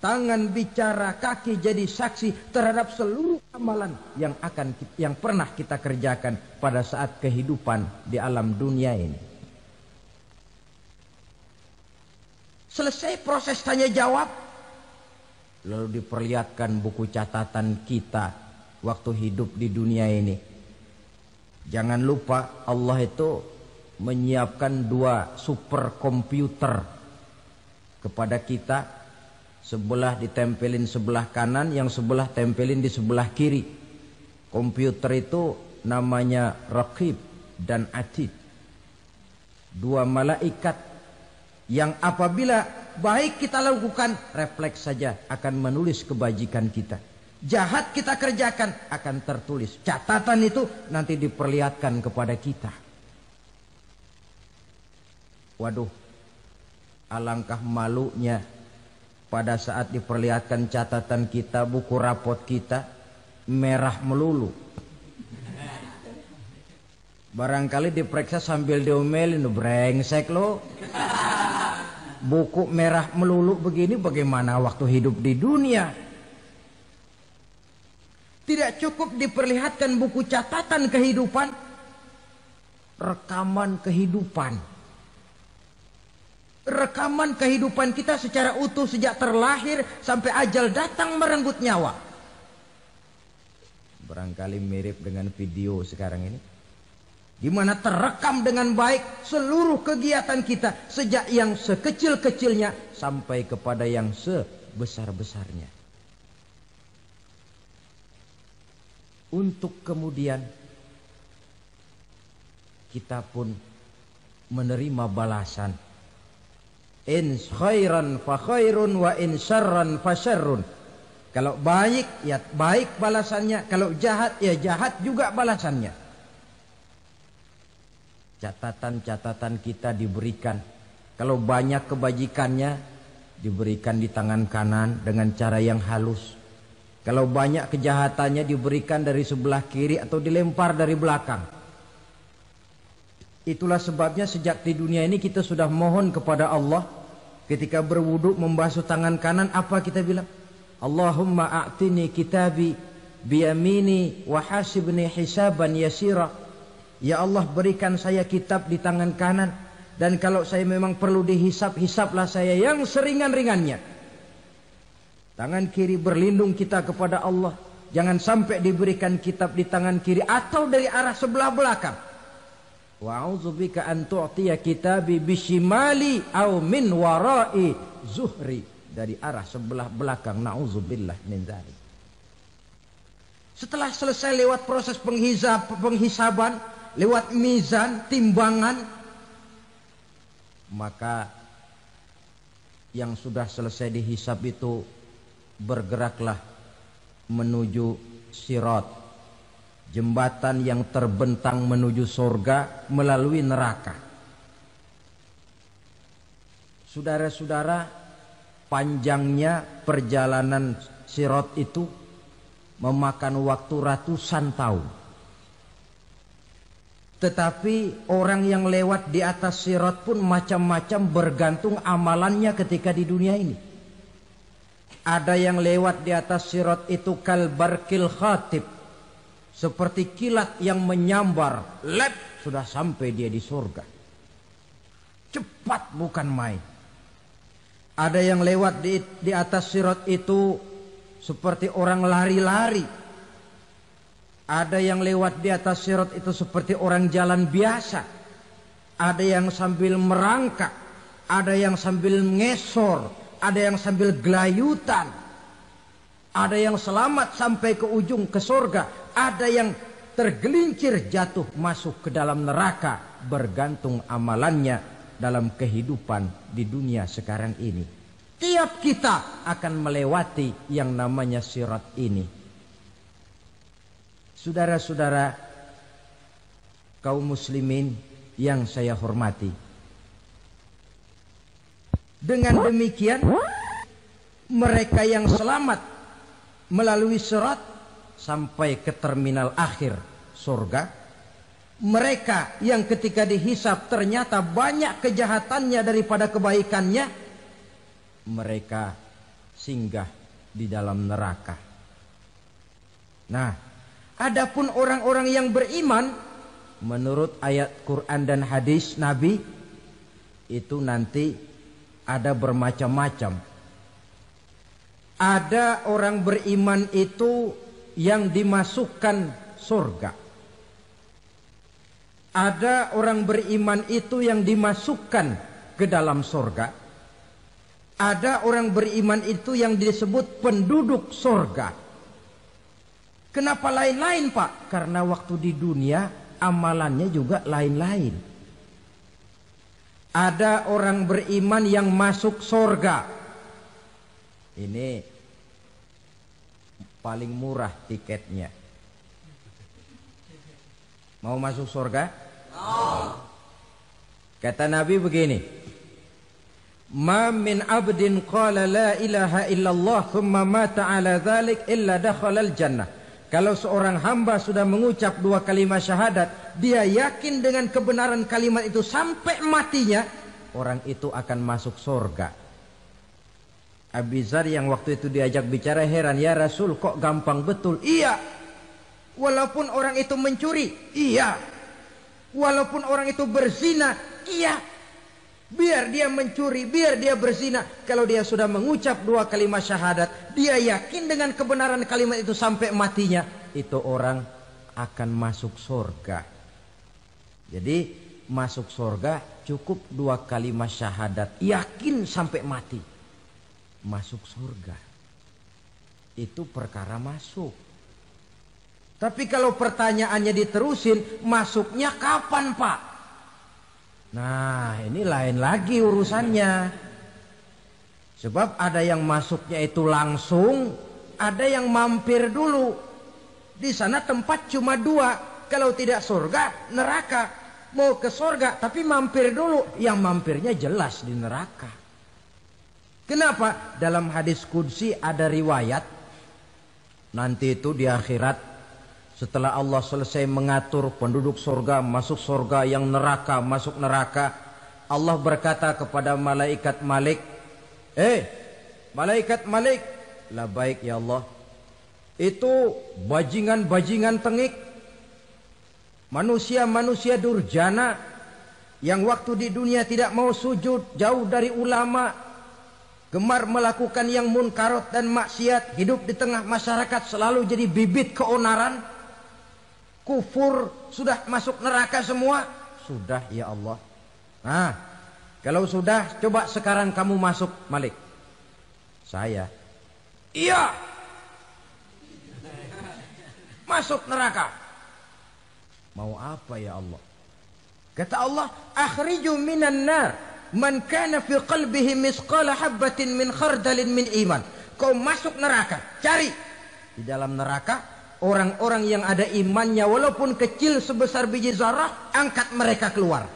Tangan bicara, kaki jadi saksi terhadap seluruh amalan yang pernah kita kerjakan pada saat kehidupan di alam dunia ini. Selesai proses tanya jawab, lalu diperlihatkan buku catatan kita waktu hidup di dunia ini. Jangan lupa Allah itu menyiapkan 2 superkomputer kepada kita. Sebelah ditempelin sebelah kanan, yang sebelah tempelin di sebelah kiri. Komputer itu namanya Raqib dan Atid. 2 malaikat yang apabila baik kita lakukan, refleks saja akan menulis kebajikan kita. Jahat kita kerjakan akan tertulis. Catatan itu nanti diperlihatkan kepada kita. Waduh, alangkah malunya pada saat diperlihatkan catatan kita, buku rapot kita merah melulu. Barangkali diperiksa sambil diomelin, brengsek lo. Buku merah melulu begini, bagaimana waktu hidup di dunia? Tidak cukup diperlihatkan buku catatan kehidupan, rekaman kehidupan. Rekaman kehidupan kita secara utuh sejak terlahir sampai ajal datang merenggut nyawa. Barangkali mirip dengan video sekarang ini, di mana terekam dengan baik seluruh kegiatan kita sejak yang sekecil-kecilnya sampai kepada yang sebesar-besarnya. Untuk kemudian kita pun menerima balasan. In khairan fa khairun wa in syarran fa syarrun. Kalau baik ya baik balasannya, kalau jahat ya jahat juga balasannya. Catatan-catatan kita diberikan. Kalau banyak kebajikannya diberikan di tangan kanan dengan cara yang halus. Kalau banyak kejahatannya diberikan dari sebelah kiri atau dilempar dari belakang. Itulah sebabnya sejak di dunia ini kita sudah mohon kepada Allah. Ketika berwudu membasuh tangan kanan, apa kita bilang? Allahumma a'tini kitabi biyamini wa hasibni hisaban yasira. Ya Allah, berikan saya kitab di tangan kanan, dan kalau saya memang perlu dihisap, hisaplah saya yang seringan-ringannya. Tangan kiri berlindung kita kepada Allah. Jangan sampai diberikan kitab di tangan kiri atau dari arah sebelah belakang. Wa a'udzubika an tu'tiya kitabi bishimali aw min wara'i zuhri, dari arah sebelah belakang. Na'udzubillah min dzalik. Setelah selesai lewat proses penghisaban, lewat mizan, timbangan, maka yang sudah selesai dihisab itu bergeraklah menuju sirat, jembatan yang terbentang menuju surga melalui neraka. Saudara-saudara, panjangnya perjalanan sirat itu memakan waktu ratusan tahun. Tetapi orang yang lewat di atas sirat pun macam-macam, bergantung amalannya ketika di dunia ini. Ada yang lewat di atas sirat itu kalbarkil khatib, seperti kilat yang menyambar, lep, sudah sampai dia di surga. Cepat bukan main. Ada yang lewat di atas sirat itu seperti orang lari-lari. Ada yang lewat di atas sirat itu seperti orang jalan biasa. Ada yang sambil merangkak, ada yang sambil ngesor, ada yang sambil gelayutan, ada yang selamat sampai ke ujung ke surga, ada yang tergelincir jatuh masuk ke dalam neraka, bergantung amalannya dalam kehidupan di dunia sekarang ini. Tiap kita akan melewati yang namanya sirat ini. Saudara-saudara kaum muslimin yang saya hormati, dengan demikian mereka yang selamat melalui sirat sampai ke terminal akhir surga, mereka yang ketika dihisab ternyata banyak kejahatannya daripada kebaikannya, mereka singgah di dalam neraka. Nah, adapun orang-orang yang beriman menurut ayat Quran dan hadis Nabi itu nanti ada bermacam-macam. Ada orang beriman itu yang dimasukkan surga. Ada orang beriman itu yang dimasukkan ke dalam surga. Ada orang beriman itu yang disebut penduduk surga. Kenapa lain-lain, Pak? Karena waktu di dunia amalannya juga lain-lain. Ada orang beriman yang masuk surga. Ini paling murah tiketnya. Mau masuk surga? Kata Nabi begini, ma min abdin qala la ilaha illallah thumma mata ala dhalik illa dakhalal jannah. Kalau seorang hamba sudah mengucap dua kalimat syahadat, dia yakin dengan kebenaran kalimat itu sampai matinya, orang itu akan masuk surga. Abi Dzar yang waktu itu diajak bicara heran, ya Rasul kok gampang betul? Iya. Walaupun orang itu mencuri, iya. Walaupun orang itu berzina, iya. Biar dia mencuri, biar dia berzina, kalau dia sudah mengucap dua kalimat syahadat, dia yakin dengan kebenaran kalimat itu sampai matinya, itu orang akan masuk surga. Jadi masuk surga cukup dua kalimat syahadat, yakin sampai mati, masuk surga. Itu perkara masuk. Tapi kalau pertanyaannya diterusin, masuknya kapan, Pak? Nah, ini lain lagi urusannya. Sebab ada yang masuknya itu langsung, ada yang mampir dulu. Di sana tempat cuma dua, kalau tidak surga, neraka. Mau ke surga tapi mampir dulu, yang mampirnya jelas di neraka. Kenapa? Dalam hadis qudsi ada riwayat, nanti itu di akhirat, setelah Allah selesai mengatur penduduk surga masuk surga, yang neraka masuk neraka, Allah berkata kepada malaikat Malik, malaikat Malik, labaik ya Allah, itu bajingan-bajingan tengik, manusia-manusia durjana yang waktu di dunia tidak mau sujud, jauh dari ulama, gemar melakukan yang munkarat dan maksiat, hidup di tengah masyarakat selalu jadi bibit keonaran, kufur, sudah masuk neraka semua. Sudah ya Allah. Nah, kalau sudah, coba sekarang kamu masuk, Malik. Saya, iya, masuk neraka. Mau apa ya Allah? Kata Allah, akhriju minan nar man kana fi qalbihi misqala habbatin min khardalin min iman. Kau masuk neraka, cari di dalam neraka orang-orang yang ada imannya walaupun kecil sebesar biji zarah, angkat mereka keluar.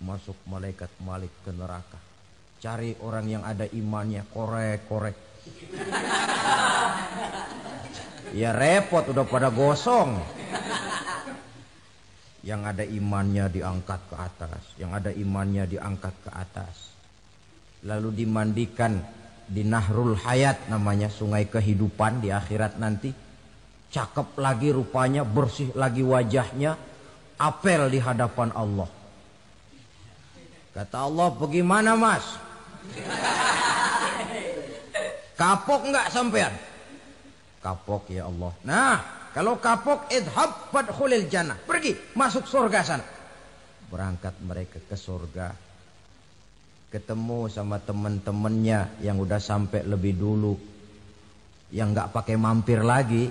Masuk malaikat Malik ke neraka, cari orang yang ada imannya, korek-korek. Ya repot, udah pada gosong. Yang ada imannya diangkat ke atas, yang ada imannya diangkat ke atas, lalu dimandikan di Nahrul Hayat, namanya sungai kehidupan di akhirat nanti. Cakep lagi rupanya, bersih lagi wajahnya, apel di hadapan Allah. Kata Allah, bagaimana mas? Kapok nggak sampean? Kapok ya Allah. Nah, kalau kapok, idhab fadkhulil jannah, pergi masuk surga sana. Berangkat mereka ke surga. ketemu sama teman-temannya yang udah sampai lebih dulu, yang nggak pakai mampir lagi.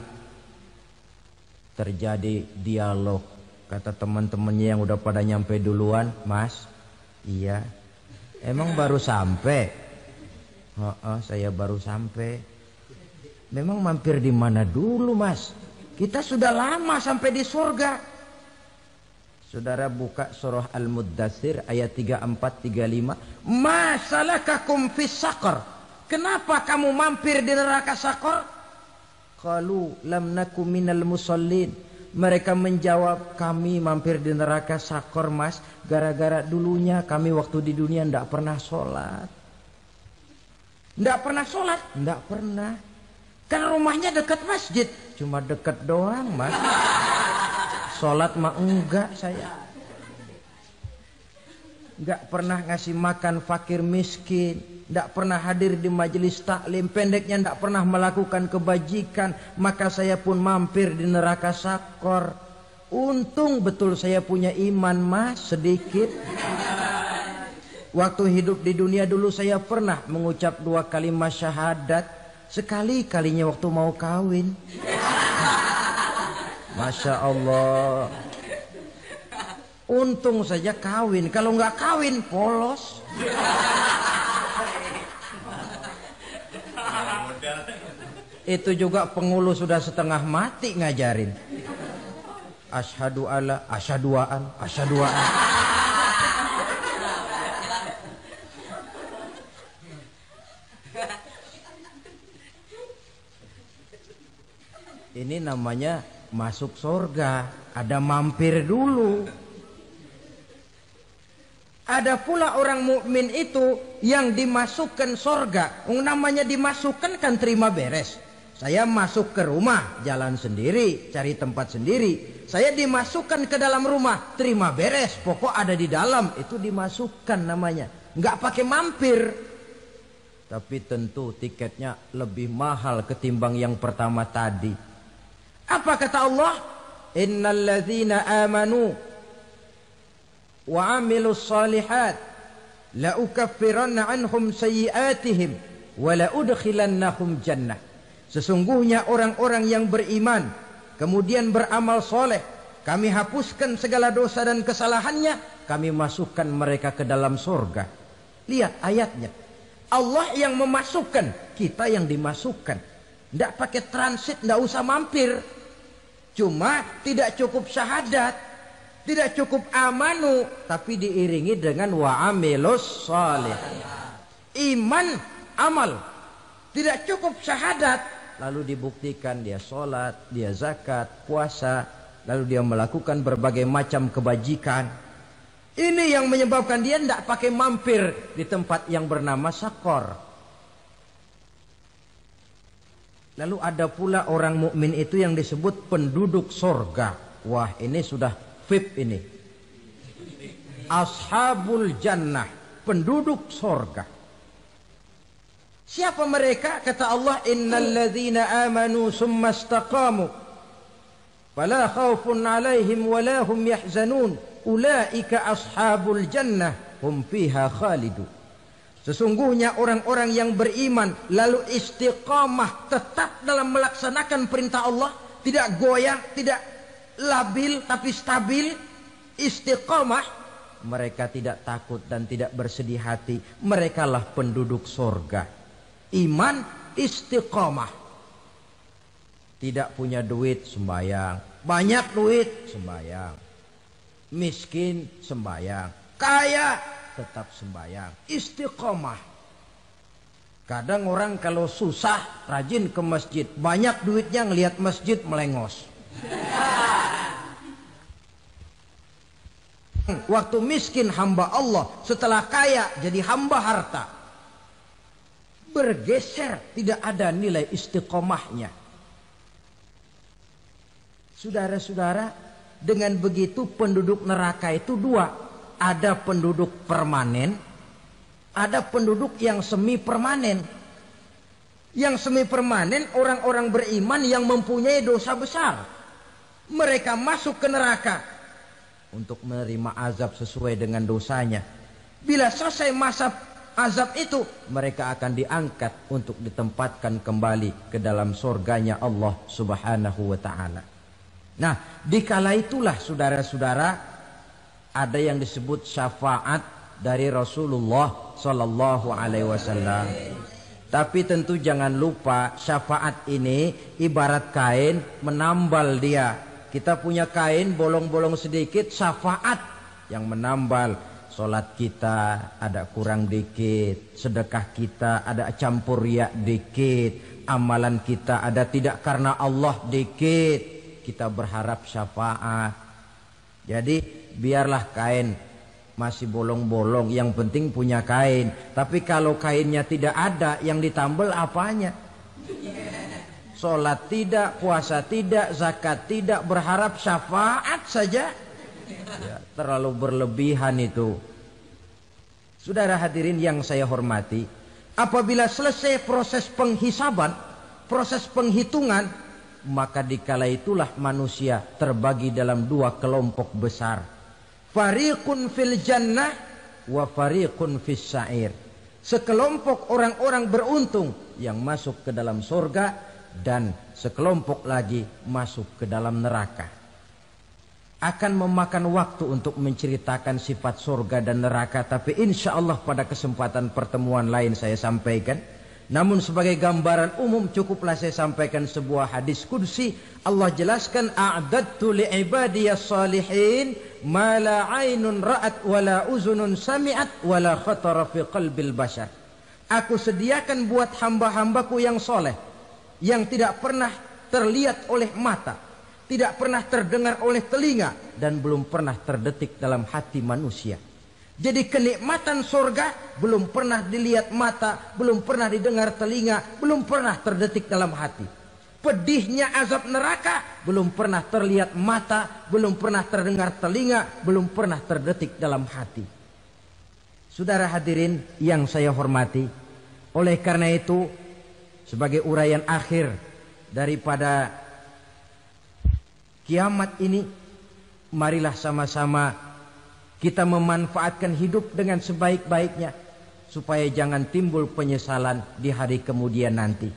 Terjadi dialog. Kata teman-temannya yang udah pada nyampe duluan, Mas, iya, emang baru sampai? Saya baru sampai. Memang mampir di mana dulu, Mas? Kita sudah lama sampai di surga. Saudara buka surah Al-Muddatsir ayat 34-35. Ma salakakum fis saqar? Kenapa kamu mampir di neraka Saqar? Qalu lam naku minal musallin. Mereka menjawab, kami mampir di neraka Saqar, Mas, gara-gara dulunya kami waktu di dunia ndak pernah sholat. Ndak pernah sholat? Ndak pernah. Kan rumahnya dekat masjid. Cuma dekat doang, Mas. Sholat mah enggak saya. Nggak pernah ngasih makan fakir miskin, nggak pernah hadir di majelis taklim, pendeknya nggak pernah melakukan kebajikan, maka saya pun mampir di neraka Saqar. Untung betul saya punya iman, Mas, sedikit. Waktu hidup di dunia dulu saya pernah mengucap 2 kalimat syahadat, sekali-kalinya waktu mau kawin. Masya Allah. Untung saja kawin, kalau nggak kawin polos. Itu juga pengulu sudah setengah mati ngajarin. Asyhadu alla, asyaduaan, asyaduaan. Ini namanya masuk surga, ada mampir dulu. Ada pula orang mukmin itu yang dimasukkan surga. Namanya dimasukkan kan terima beres. Saya masuk ke rumah, jalan sendiri, cari tempat sendiri. Saya dimasukkan ke dalam rumah, terima beres, pokok ada di dalam, itu dimasukkan namanya. Nggak pakai mampir. Tapi tentu tiketnya lebih mahal ketimbang yang pertama tadi. Apa kata Allah? Innal ladzina amanu wa amilus salihat la ukaffiranna anhum sayyi'atihim wa la udkhilannahum jannah. Sesungguhnya orang-orang yang beriman kemudian beramal soleh, kami hapuskan segala dosa dan kesalahannya, kami masukkan mereka ke dalam surga. Lihat ayatnya, Allah yang memasukkan, kita yang dimasukkan. Tidak pakai transit, tidak usah mampir. Cuma tidak cukup syahadat, tidak cukup amanu, tapi diiringi dengan wa'amilus salih. Iman, amal. Tidak cukup syahadat, lalu dibuktikan dia sholat, dia zakat, puasa, lalu dia melakukan berbagai macam kebajikan. Ini yang menyebabkan dia tidak pakai mampir di tempat yang bernama Saqar. Lalu ada pula orang mukmin itu yang disebut penduduk surga. Wah, ini sudah VIP ini. Ashabul jannah, penduduk surga. Siapa mereka? Kata Allah, innal ladzina amanu summa istaqamu fala khaufun 'alaihim wala hum yahzanun ulaika ashabul jannah hum fiha khalidun. Sesungguhnya orang-orang yang beriman lalu istiqamah, tetap dalam melaksanakan perintah Allah, tidak goyah, tidak labil tapi stabil, istiqamah, mereka tidak takut dan tidak bersedih hati. Merekalah penduduk surga. Iman, istiqamah. Tidak punya duit, sembahyang. Banyak duit, sembahyang. Miskin, sembahyang. Kaya, tetap sembahyang. Istiqamah. Kadang orang kalau susah rajin ke masjid, banyak duitnya ngelihat masjid melengos. Waktu miskin hamba Allah, setelah kaya jadi hamba harta. Bergeser, tidak ada nilai istiqomahnya. Saudara-saudara, dengan begitu penduduk neraka itu dua. Ada penduduk permanen, ada penduduk yang semi permanen. Yang semi permanen orang-orang beriman yang mempunyai dosa besar. Mereka masuk ke neraka untuk menerima azab sesuai dengan dosanya. Bila selesai masa azab itu, mereka akan diangkat untuk ditempatkan kembali ke dalam surganya Allah Subhanahu wa ta'ala. Nah, dikala itulah saudara-saudara, ada yang disebut syafaat dari Rasulullah Sallallahu Alaihi Wasallam. Tapi tentu jangan lupa, syafaat ini ibarat kain menambal dia. Kita punya kain bolong-bolong sedikit, syafaat yang menambal. Salat kita ada kurang dikit, sedekah kita ada campur riak dikit, amalan kita ada tidak karena Allah dikit, kita berharap syafaat. Jadi biarlah kain masih bolong-bolong, yang penting punya kain. Tapi kalau kainnya tidak ada, yang ditambal apanya? Salat tidak, puasa tidak, zakat tidak, berharap syafaat saja. Ya, terlalu berlebihan itu. Saudara hadirin yang saya hormati, apabila selesai proses penghisaban, proses penghitungan, maka dikala itulah manusia terbagi dalam dua kelompok besar. Fariqun fil jannah wa fariqun fis sa'ir. Sekelompok orang-orang beruntung yang masuk ke dalam surga, dan sekelompok lagi masuk ke dalam neraka. Akan memakan waktu untuk menceritakan sifat surga dan neraka, tapi insya Allah pada kesempatan pertemuan lain saya sampaikan. Namun sebagai gambaran umum cukuplah saya sampaikan sebuah hadis qudsi. Allah jelaskan, a'dadtu li'ibadiyas salihin ma la 'ainun ra'at wa la uzunun sami'at wa la khatara fi qalbil bashar. Aku sediakan buat hamba-hambaku yang soleh, yang tidak pernah terlihat oleh mata, tidak pernah terdengar oleh telinga, dan belum pernah terdetik dalam hati manusia. Jadi kenikmatan surga belum pernah dilihat mata, belum pernah didengar telinga, belum pernah terdetik dalam hati. Pedihnya azab neraka belum pernah terlihat mata, belum pernah terdengar telinga, belum pernah terdetik dalam hati. Saudara hadirin yang saya hormati, oleh karena itu sebagai uraian akhir daripada kiamat ini, marilah sama-sama kita memanfaatkan hidup dengan sebaik-baiknya, supaya jangan timbul penyesalan di hari kemudian nanti.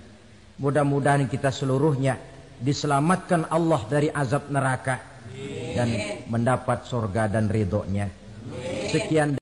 Mudah-mudahan kita seluruhnya diselamatkan Allah dari azab neraka dan mendapat surga dan ridhonya. Sekian.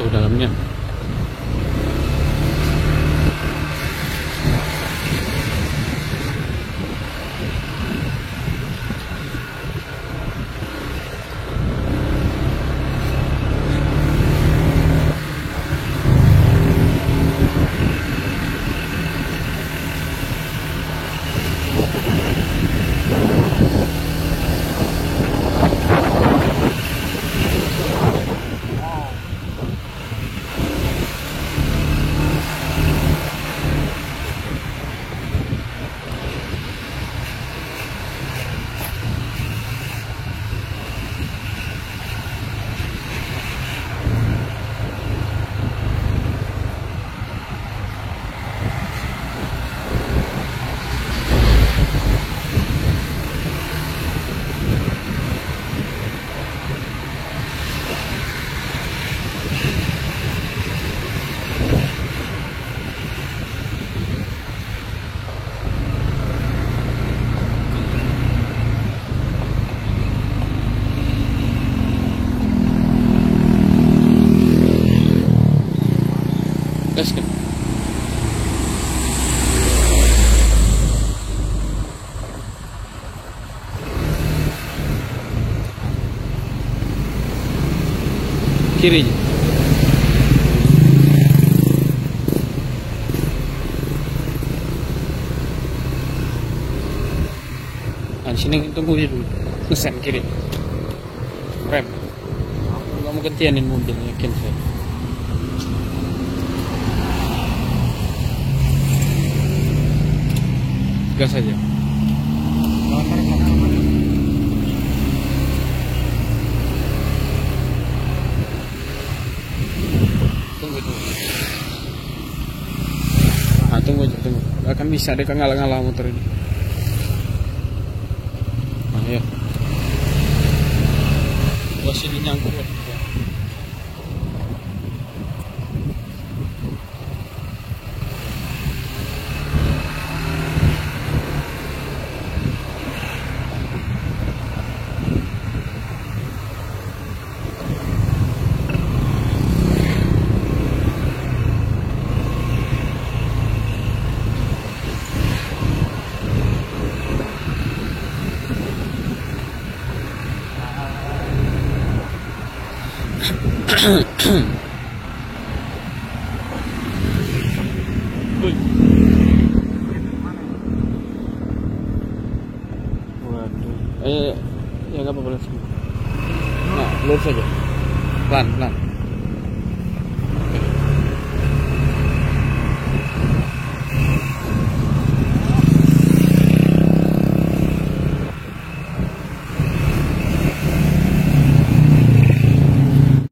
Tuh dalamnya. Gas kan? Kiri aja. Nah, sini tunggu dulu. Ngesen kiri. Rem. Nggak mau gantianin mobil, yakin saya. Gas aja. Tunggu. Ah, tunggu aja, tunggu. Gak akan bisa deh ngalah-ngalah motor ini. Nah, ya. Gua sini nyangkut. Waduh, ya nggak apa-apa. Nah, lurus saja, pelan-pelan.